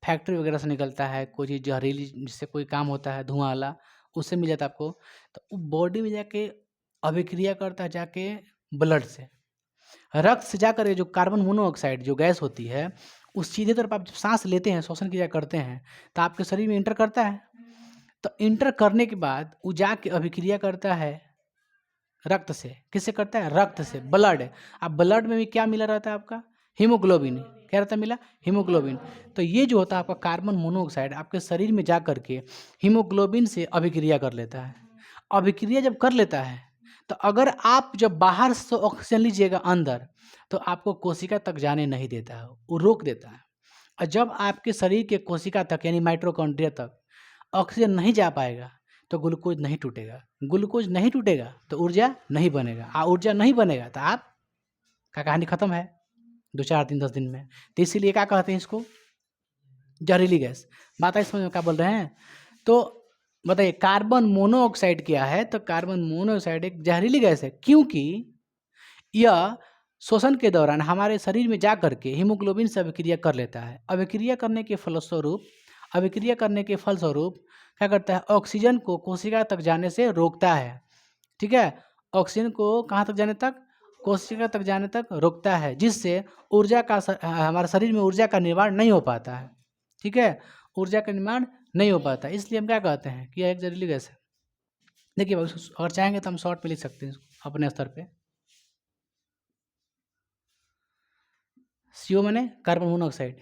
फैक्ट्री वगैरह से निकलता है, कोई चीज़ जहरीली जिससे कोई काम होता है धुआं वाला, उससे मिल जाता है आपको, तो वो बॉडी में जाके अभिक्रिया करता है, जाके ब्लड से, रक्त से जाकर जो कार्बन मोनोऑक्साइड जो गैस होती है, उस सीधे तरफ आप जब सांस लेते हैं, श्वसन क्रिया करते हैं, तो आपके शरीर में इंटर करता है। तो इंटर करने के बाद वो जाके अभिक्रिया करता है रक्त से। किससे करता है? रक्त से, ब्लड। अब ब्लड में भी क्या मिला रहता है आपका? हीमोग्लोबिन। क्या रहता है मिला? हीमोग्लोबिन। तो ये जो होता है आपका कार्बन मोनोऑक्साइड, आपके शरीर में जा करके हीमोग्लोबिन से अभिक्रिया कर लेता है। अभिक्रिया जब कर लेता है, तो अगर आप जब बाहर से ऑक्सीजन लीजिएगा अंदर, तो आपको कोशिका तक जाने नहीं देता है, वो रोक देता है। और जब आपके शरीर के कोशिका तक यानी माइटोकॉन्ड्रिया तक ऑक्सीजन नहीं जा पाएगा, तो ग्लूकोज नहीं टूटेगा। ग्लूकोज नहीं टूटेगा तो ऊर्जा नहीं बनेगा, ऊर्जा नहीं बनेगा तो आप का कहानी खत्म है 2-4 दिन 10 दिन में। तो इसीलिए क्या कहते हैं इसको? जहरीली गैस। बात है समझ में क्या बोल रहे हैं? तो बताइए, कार्बन मोनोऑक्साइड क्या है? तो कार्बन मोनोऑक्साइड एक जहरीली गैस है, क्योंकि यह श्वसन के दौरान हमारे शरीर में जा करके हीमोग्लोबिन से अभिक्रिया कर लेता है। अभिक्रिया करने के फलस्वरूप, अभिक्रिया करने के फलस्वरूप क्या करता है? ऑक्सीजन को कोशिका तक जाने से रोकता है। ठीक है, ऑक्सीजन को कहाँ तक जाने तक? कोशिका तक जाने तक रोकता है, जिससे ऊर्जा का हमारे शरीर में ऊर्जा का निर्माण नहीं हो पाता है। ठीक है, ऊर्जा का निर्माण नहीं हो पाता, इसलिए हम क्या कहते हैं कि यह एक जहरीली गैस है। देखिए अगर चाहेंगे तो हम शॉर्ट में लिख सकते हैं अपने स्तर पे। CO मैंने कार्बन मोनोऑक्साइड।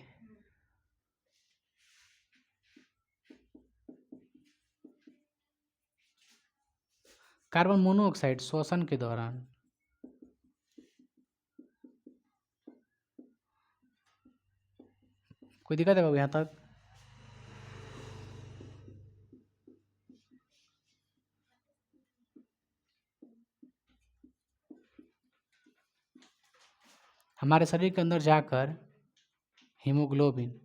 कार्बन मोनोऑक्साइड श्वसन के दौरान कोई दिक्कत है बाबू यहाँ तक? हमारे शरीर के अंदर जाकर हीमोग्लोबिन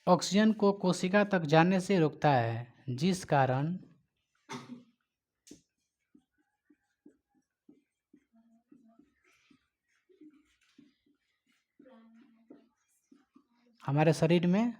ऑक्सीजन को कोशिका तक जाने से रोकता है, जिस कारण हमारे शरीर में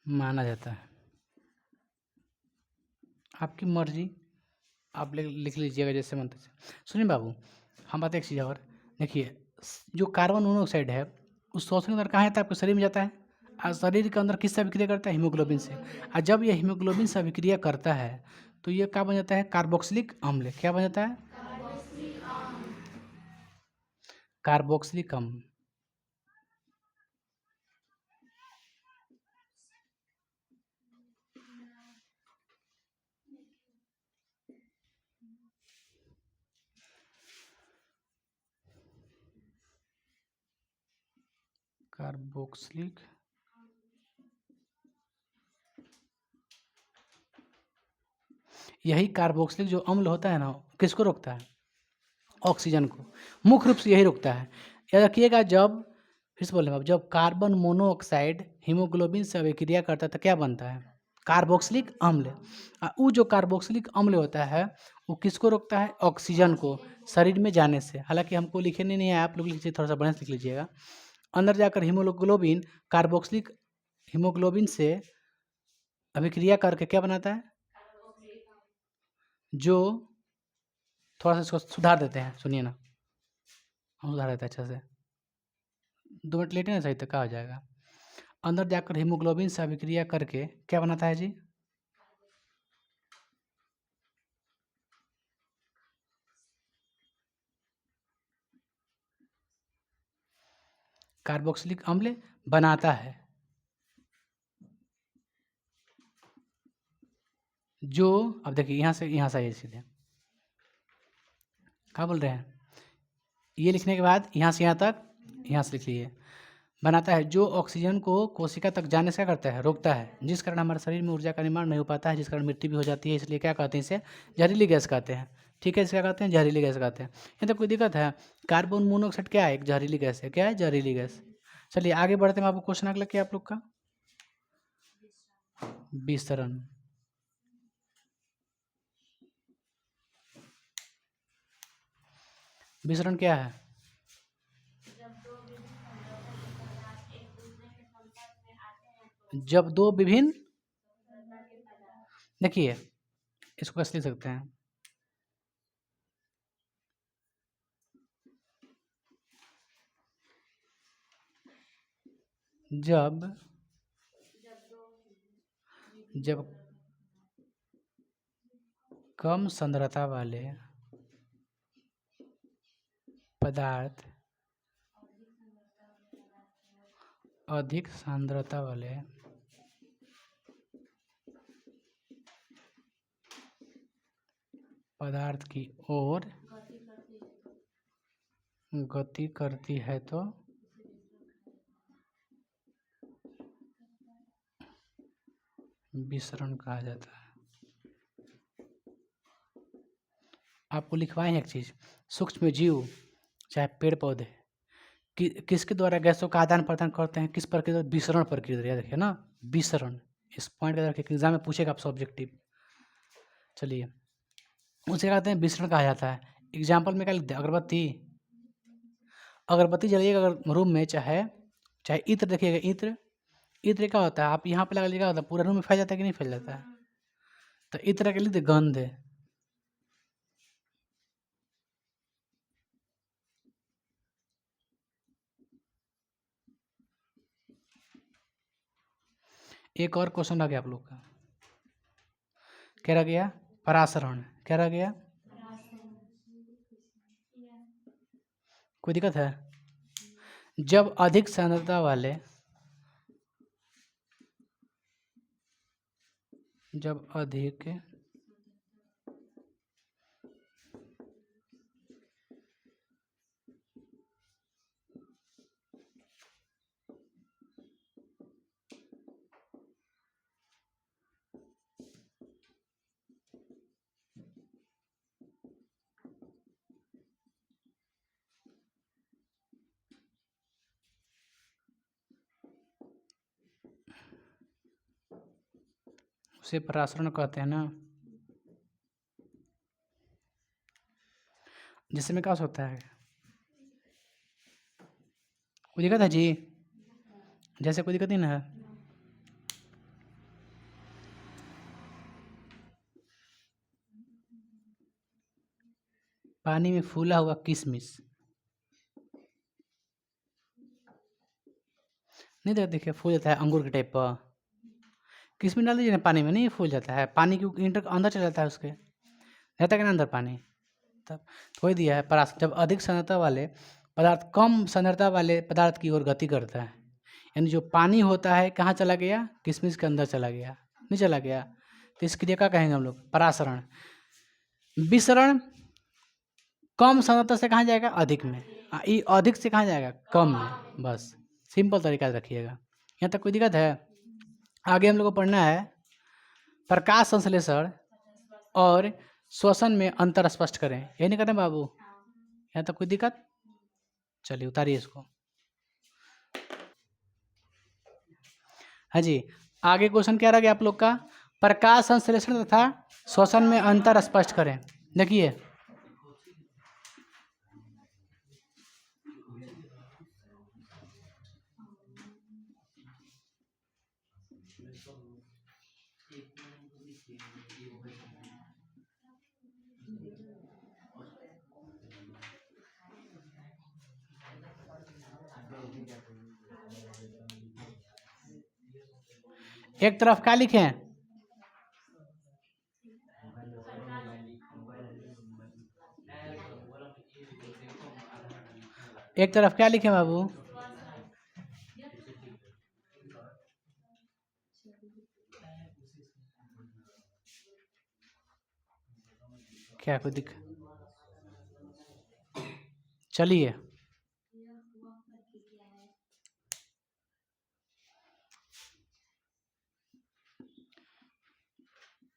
माना जाता है। आपकी मर्जी, आप लिख लीजिएगा जैसे मन तैसे। सुनिए बाबू, हम बात एक चीज़ और देखिए, जो कार्बन मोनोऑक्साइड है उस श्वसन के अंदर कहाँ जाता है? आपके शरीर में जाता है। और शरीर के अंदर किससे अभिक्रिया करता है? हीमोग्लोबिन से। और जब ये हीमोग्लोबिन से अभिक्रिया करता है तो ये क्या बन जाता है? कार्बोक्सिलिक अम्ल। क्या बन जाता है? कार्बोक्सिलिक अम्ल। कार्बोक्सिलिक यही कार्बोक्सिलिक जो अम्ल होता है ना, किसको रोकता है? ऑक्सीजन को। मुख्य रूप से यही रोकता है। याद रखिएगा, जब फिर से बोले, जब कार्बन मोनोऑक्साइड हीमोग्लोबिन से अभिक्रिया करता है तो क्या बनता है? कार्बोक्सिलिक अम्ल। वो जो कार्बोक्सिलिक अम्ल होता है वो किसको रोकता है? ऑक्सीजन को शरीर में जाने से। हालांकि हमको लिखने नहीं है, आप लोग लिखिए, थोड़ा सा बढ़िया से लिख लीजिएगा। अंदर जाकर हीमोग्लोबिन कार्बोक्सिलिक हीमोग्लोबिन से अभिक्रिया करके क्या बनाता है? जो थोड़ा सा इसको सुधार देते हैं, सुनिए ना, हम सुधार देते हैं अच्छा से। 2 मिनट लेटे ना, सही तक का हो जाएगा। अंदर जाकर हीमोग्लोबिन से अभिक्रिया करके क्या बनाता है जी? कार्बोक्सिलिक अम्ल बनाता है, जो अब देखिए यहाँ से आइए सीधे, क्या बोल रहे हैं? ये लिखने के बाद यहाँ से यहाँ तक, यहाँ से लिख लीजिए। बनाता है, जो ऑक्सीजन को कोशिका तक जाने से क्या करता है? रोकता है, जिस कारण हमारे शरीर में ऊर्जा का निर्माण नहीं हो पाता है, जिस कारण मृत्यु भी हो जाती है। इसलिए क्या कहते हैं? इसे जहरीली गैस कहते हैं। ठीक है, इसे क्या कहते हैं? जहरीली गैस कहते हैं। ये तो कोई दिक्कत है? कार्बन मोनोऑक्साइड क्या है? एक जहरीली गैस है। क्या है? जहरीली गैस। चलिए आगे बढ़ते हैं। आपको क्वेश्चन अगला क्या आप लोग का? विसरण। विसरण क्या है? जब दो विभिन्न, देखिए इसको कैसे लिख सकते हैं? जब जब कम सांद्रता वाले पदार्थ अधिक सांद्रता वाले पदार्थ की ओर गति करती है तो विसरण कहा जाता है। आपको लिखवाए हैं एक चीज़, सूक्ष्म जीव चाहे पेड़ पौधे किसके द्वारा गैसों का आदान प्रदान करते हैं, किस प्रक्रिया, विसरण प्रक्रिया, देखिए ना, विसरण। इस पॉइंट का रखिए, एग्जाम में पूछेगा आपसे ऑब्जेक्टिव। चलिए, उसे कहते हैं विसरण कहा जाता है। एग्जाम्पल में क्या लिखते हैं, अगरबत्ती। अगरबत्ती जलिएगा अगर रूम में, चाहे इत्र, देखिएगा इत्र, इत्र क्या होता है, आप यहाँ पे लगा लीजिएगा, होता है पूरा रूम में फैल जाता है कि नहीं फैल जाता है। तो इत्र के लिए गंध है। एक और क्वेश्चन आ गया आप लोग का, क्या रह गया, परासरण। क्या रह गया, कोई दिक्कत है। जब अधिक सांद्रता वाले जब अधिक उसे परासरण कहते हैं ना। जिसमें क्या होता है, कोई दिक्कत है जी, जैसे कोई दिक्कत नहीं ना है। पानी में फूला हुआ किशमिश, नहीं देखिए फूल जाता है अंगूर के टाइप पर। किशमिश डाल दीजिए ना पानी में, नहीं फूल जाता है, पानी के इंटर अंदर चला जाता है, उसके रहता है कि ना अंदर पानी। तब कोई दिया है परास, जब अधिक सांद्रता वाले पदार्थ कम सांद्रता वाले पदार्थ की ओर गति करता है, यानी जो पानी होता है कहाँ चला गया, किशमिश के अंदर चला गया, नहीं चला गया, तो इस क्रिया का कहेंगे हम लोग परासरण। विसरण कम सांद्रता से कहाँ जाएगा, अधिक में, ये अधिक से कहाँ जाएगा, कम में। बस सिंपल तरीका से रखिएगा। यहाँ तक कोई दिक्कत है। आगे हम लोग को पढ़ना है प्रकाश संश्लेषण और श्वसन में अंतर स्पष्ट करें। ये नहीं करते बाबू, यहाँ तक कोई दिक्कत। चलिए उतारिए इसको। हाँ जी, आगे क्वेश्चन क्या रह गया आप लोग का, प्रकाश संश्लेषण तथा श्वसन में अंतर स्पष्ट करें। देखिए, एक तरफ क्या लिखे हैं, एक तरफ क्या लिखे बाबू, क्या कोई दिक्कत। चलिए,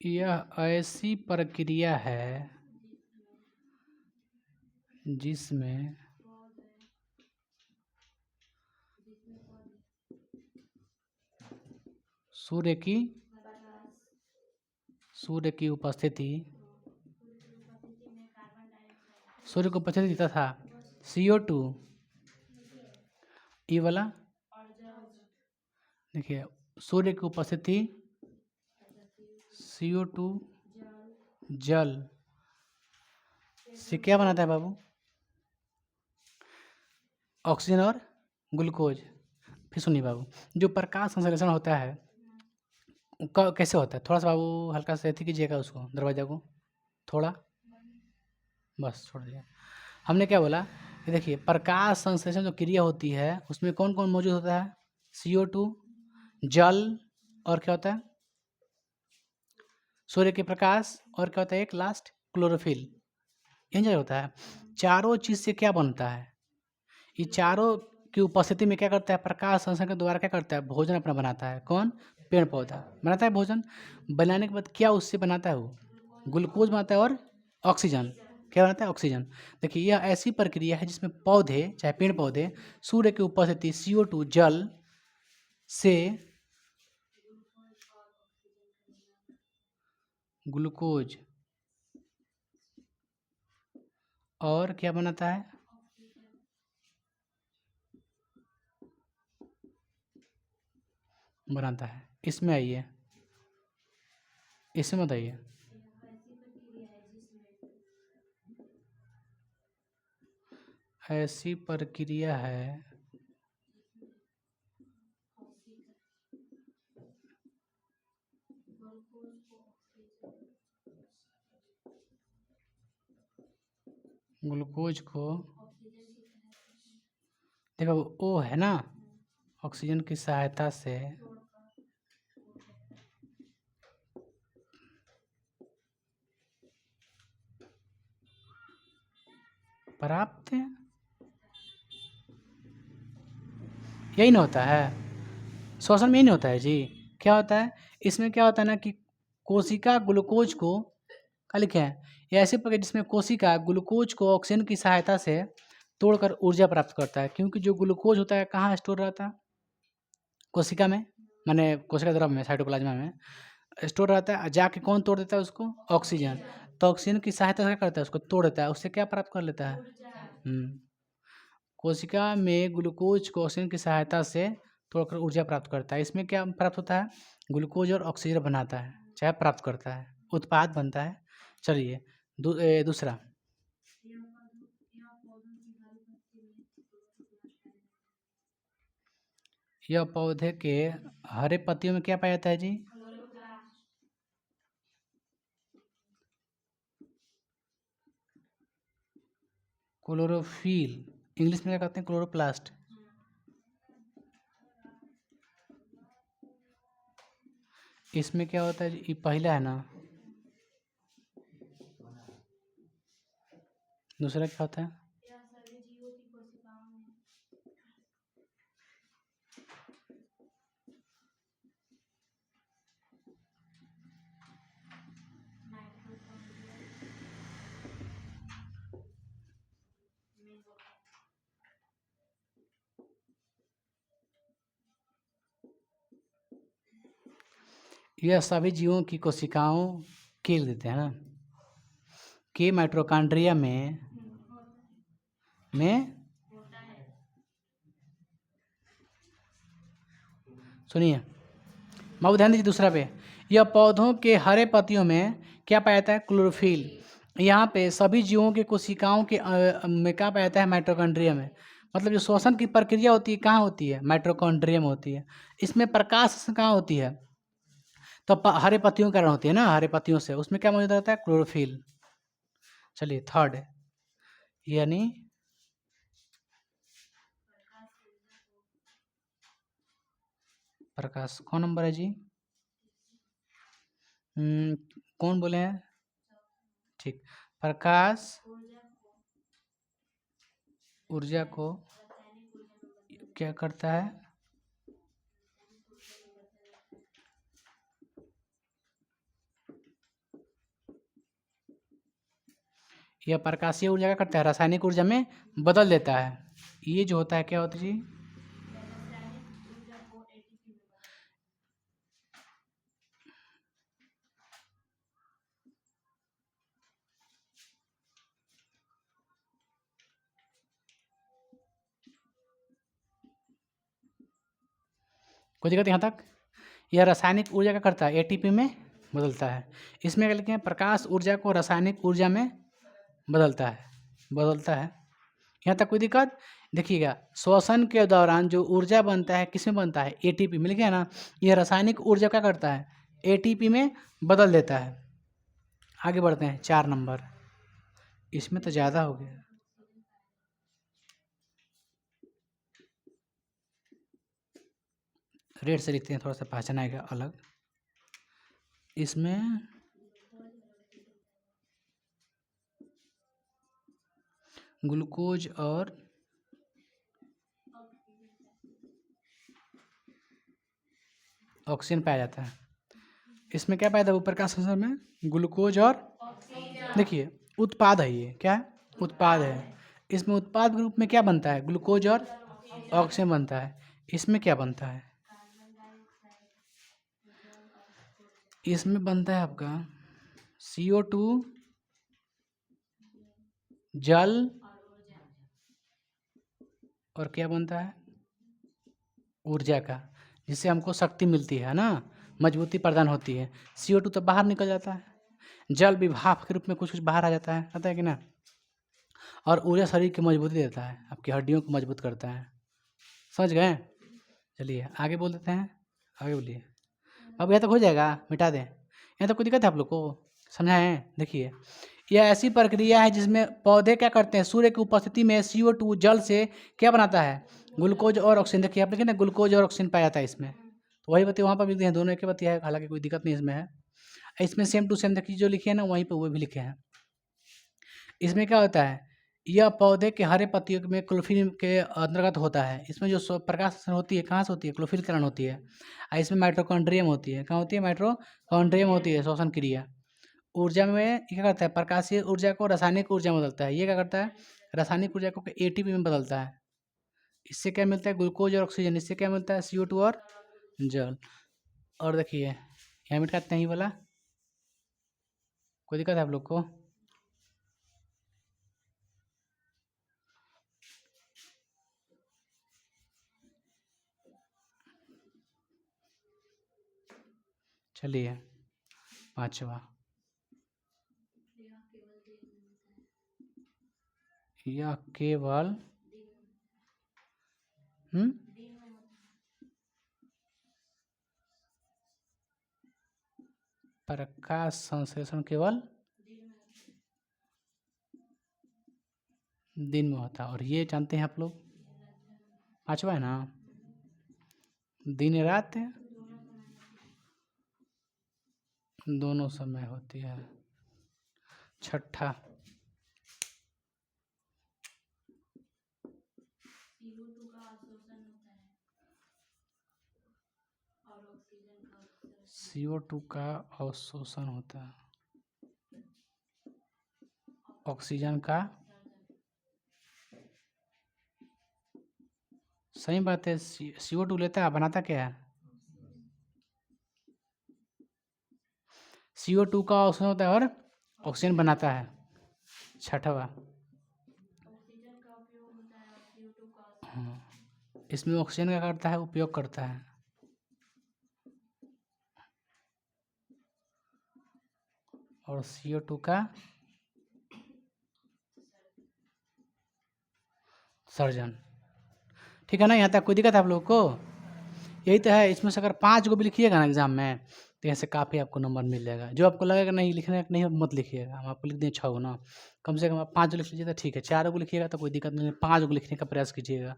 यह ऐसी प्रक्रिया है जिसमें सूर्य की उपस्थिति, सूर्य की उपस्थिति तथा CO2, ये वाला देखिए, सूर्य की उपस्थिति, CO2 जल से क्या बनाता है बाबू, ऑक्सीजन और ग्लूकोज। फिर सुनिए बाबू, जो प्रकाश संश्लेषण होता है कैसे होता है, थोड़ा सा बाबू हल्का सा एथी कीजिएगा उसको, दरवाजा को थोड़ा, बस छोड़ दिया। हमने क्या बोला कि देखिए प्रकाश संश्लेषण जो क्रिया होती है उसमें कौन कौन मौजूद होता है, CO2, जल, और क्या होता है, सूर्य के प्रकाश, और क्या होता है एक लास्ट क्लोरोफिल, यही होता है। चारों चीज से क्या बनता है, ये चारों की उपस्थिति में क्या करता है, प्रकाश संश्लेषण के द्वारा क्या करता है, भोजन अपना बनाता है। कौन, पेड़ पौधा बनाता है भोजन। बनाने के बाद क्या उससे बनाता है, वो ग्लूकोज बनाता है और ऑक्सीजन, क्या बनाता है, ऑक्सीजन। देखिए यह ऐसी प्रक्रिया है जिसमें पौधे, चाहे पेड़ पौधे, सूर्य की उपस्थिति CO2 जल से ग्लूकोज और क्या बनाता है, बनाता है। इसमें आइए, इसमें बताइए, ऐसी प्रक्रिया है ग्लूकोज को, देखो वो है ना, ऑक्सीजन की सहायता से प्राप्त, यही ना होता है, श्वसन में ही नहीं होता है जी। क्या होता है इसमें, क्या होता है ना कि कोशिका ग्लूकोज को, क्या लिखे हैं, ये ऐसे प्रक्रिया जिसमें कोशिका ग्लूकोज को ऑक्सीजन की सहायता से तोड़कर ऊर्जा प्राप्त करता है। क्योंकि जो ग्लूकोज होता है कहाँ स्टोर रहता है, कोशिका में, माने कोशिका द्रव में, साइटोप्लाज्मा में स्टोर रहता है। जाके कौन तोड़ देता है उसको, ऑक्सीजन। तो ऑक्सीजन की सहायता से क्या करता है, उसको तोड़ देता है, उससे क्या प्राप्त कर लेता है, कोशिका में ग्लूकोज को ऑक्सीजन की सहायता से तोड़कर ऊर्जा प्राप्त करता है। इसमें क्या प्राप्त होता है, ग्लूकोज और ऑक्सीजन बनाता है, चाहे प्राप्त करता है, उत्पाद बनता है। चलिए दूसरा, यह पौधे के हरे पत्तियों में क्या पाया जाता है जी, क्लोरोफिल, इंग्लिश में क्या कहते हैं, क्लोरोप्लास्ट। इसमें क्या होता है जी, ये पहला है ना, दूसरा क्या होता है, यह सभी जीवों की कोशिकाओं के देते हैं ना, के माइटोकॉन्ड्रिया में सुनिए, मैं ध्यान दीजिए दूसरा पे, यह पौधों के हरे पत्तियों में क्या पाया जाता है, क्लोरोफिल। यहाँ पे सभी जीवों के कोशिकाओं के में क्या पाया जाता है, माइटोकॉन्ड्रिया में। मतलब जो श्वसन की प्रक्रिया होती है कहाँ होती है, माइटोकॉन्ड्रिया में होती है। इसमें प्रकाश कहाँ होती है, तो हरे पत्तियों के कारण होती है ना, हरे पत्तियों से, उसमें क्या मौजूद रहता है, क्लोरोफिल। चलिए थर्ड, यानी प्रकाश, कौन नंबर है जी, कौन बोले हैं, ठीक, प्रकाश ऊर्जा को क्या करता है, यह प्रकाशीय ऊर्जा क्या करता है, रासायनिक ऊर्जा में बदल देता है। ये जो होता है क्या होता है जी, कोई दिक्कत यहाँ तक, यह रासायनिक ऊर्जा क्या करता है, ATP में बदलता है। इसमें क्या लिखे हैं, प्रकाश ऊर्जा को रासायनिक ऊर्जा में बदलता है, बदलता है। यहाँ तक कोई दिक्कत, देखिएगा, श्वसन के दौरान जो ऊर्जा बनता है किसमें बनता है, एटीपी, मिल गया ना। यह रासायनिक ऊर्जा क्या करता है, एटीपी में बदल देता है। आगे बढ़ते हैं 4 नंबर, इसमें तो ज़्यादा हो गया। रेड से लिखते हैं, थोड़ा सा पहचान आएगा अलग। इसमें ग्लूकोज और ऑक्सीजन पाया जाता है। इसमें क्या पाया था ऊपर का संसार में, ग्लूकोज और देखिए उत्पाद है, ये क्या है, उत्पाद है। इसमें उत्पाद के रूप में क्या बनता है, ग्लूकोज और ऑक्सीजन बनता है। इसमें क्या बनता है, इसमें बनता है आपका CO2, जल, और क्या बनता है, ऊर्जा का, जिससे हमको शक्ति मिलती है ना, मजबूती प्रदान होती है। CO2 तो बाहर निकल जाता है, जल भी भाप के रूप में कुछ कुछ बाहर आ जाता है, पता है कि ना। और ऊर्जा शरीर की मजबूती देता है, आपकी हड्डियों को मजबूत करता है। समझ गए। चलिए आगे बोल देते हैं, आगे बोलिए। अब यहाँ तक हो जाएगा, मिटा दें, यहाँ तक कोई दिक्कत है आप लोग को, समझाएं। देखिए, यह ऐसी प्रक्रिया है जिसमें पौधे क्या करते हैं, सूर्य की उपस्थिति में CO2 जल से क्या बनाता है, ग्लूकोज और ऑक्सीजन। देखिए आप लिखे ना, ग्लूकोज और ऑक्सीजन पाया जाता है इसमें, तो वही बताइए, वहाँ पर भी हैं, दोनों एक ही बतिया है, हालांकि कोई दिक्कत नहीं इसमें है। इसमें सेम टू सेम देखिए, जो लिखे हैं ना वहीं पर वो भी लिखे हैं। इसमें क्या होता है, यह पौधे के हरे पत्तियों में क्लोरोफिल के अंतर्गत होता है। इसमें जो प्रकाश संश्लेषण होती है कहाँ से होती है, क्लोरोफिल किरण होती है। और इसमें माइटोकॉन्ड्रियम होती है, कहाँ होती है, माइटोकॉन्ड्रियम होती है, श्वसन क्रिया। ऊर्जा में ये क्या करता है, प्रकाशीय ऊर्जा को रासायनिक ऊर्जा में बदलता है। ये क्या करता है, रासायनिक ऊर्जा को एटीपी में बदलता है। इससे क्या मिलता है, ग्लूकोज और ऑक्सीजन। इससे क्या मिलता है, CO2 और जल। और देखिए यहाँ मिट काटते हैं ये वाला, कोई दिक्कत है आप लोग को। चलिए 5वां, यह केवल प्रकाश संश्लेषण केवल दिन में होता है। और ये जानते हैं आप लोग, 5वां है ना, दिन रात दोनों समय होती है। 6ठा, CO2 का अवशोषण होता है, ऑक्सीजन का, सही बात है। CO2 लेता है, बनाता क्या है, CO2 का अवशोषण होता है और ऑक्सीजन बनाता है। 6वां, हाँ, इसमें ऑक्सीजन क्या करता है, उपयोग करता है। और CO2 का सर्जन। ठीक है ना, यहाँ तक कोई दिक्कत है आप लोगों को। यही तो है, इसमें से अगर 5 को भी लिखिएगा ना एग्जाम में, तो यहाँ से काफ़ी आपको नंबर मिल जाएगा। जो आपको लगेगा नहीं लिखने का नहीं, मत लिखिएगा, हम आपको लिख दें 6 ना, कम से कम आप 5 लिख लीजिए तो ठीक है। 4 को लिखिएगा तो कोई दिक्कत नहीं है, 5 को लिखने का प्रयास कीजिएगा।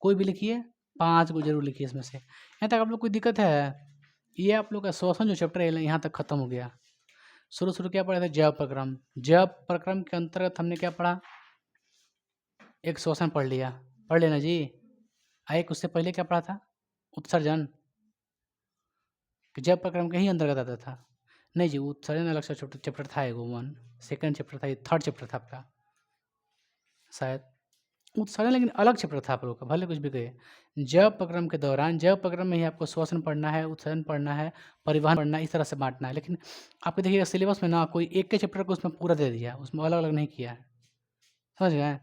कोई भी लिखिए, 5 को जरूर लिखिए इसमें से। यहाँ तक आप लोग कोई दिक्कत है, ये आप लोग का श्वसन जो चैप्टर है यहाँ तक खत्म हो गया। शुरू क्या पढ़ा था, जैव प्रक्रम। जैव प्रक्रम के अंतर्गत हमने क्या पढ़ा, एक श्वसन पढ़ लिया, पढ़ लेना जी। एक उससे पहले क्या पढ़ा था, उत्सर्जन, जैव प्रक्रम के ही अंतर्गत आता था। नहीं जी, उत्सर्जन अलग से चैप्टर था, एगो 1 सेकेंड चैप्टर था, ये 3rd चैप्टर था आपका शायद। उत्सर्जन लेकिन अलग चैप्टर था आप लोग का, भले कुछ भी कहे। जैव प्रक्रम के दौरान, जैव प्रक्रम में ही आपको श्वसन पढ़ना है, उत्सर्जन पढ़ना है, परिवहन पढ़ना है, इस तरह से बांटना है। लेकिन आपको देखिएगा सिलेबस में ना कोई एक के चैप्टर को उसमें पूरा दे दिया, उसमें अलग अलग नहीं किया है, समझ गए।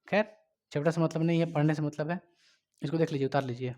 खैर चैप्टर से मतलब नहीं है, पढ़ने से मतलब है। इसको देख लीजिए, उतार लीजिए।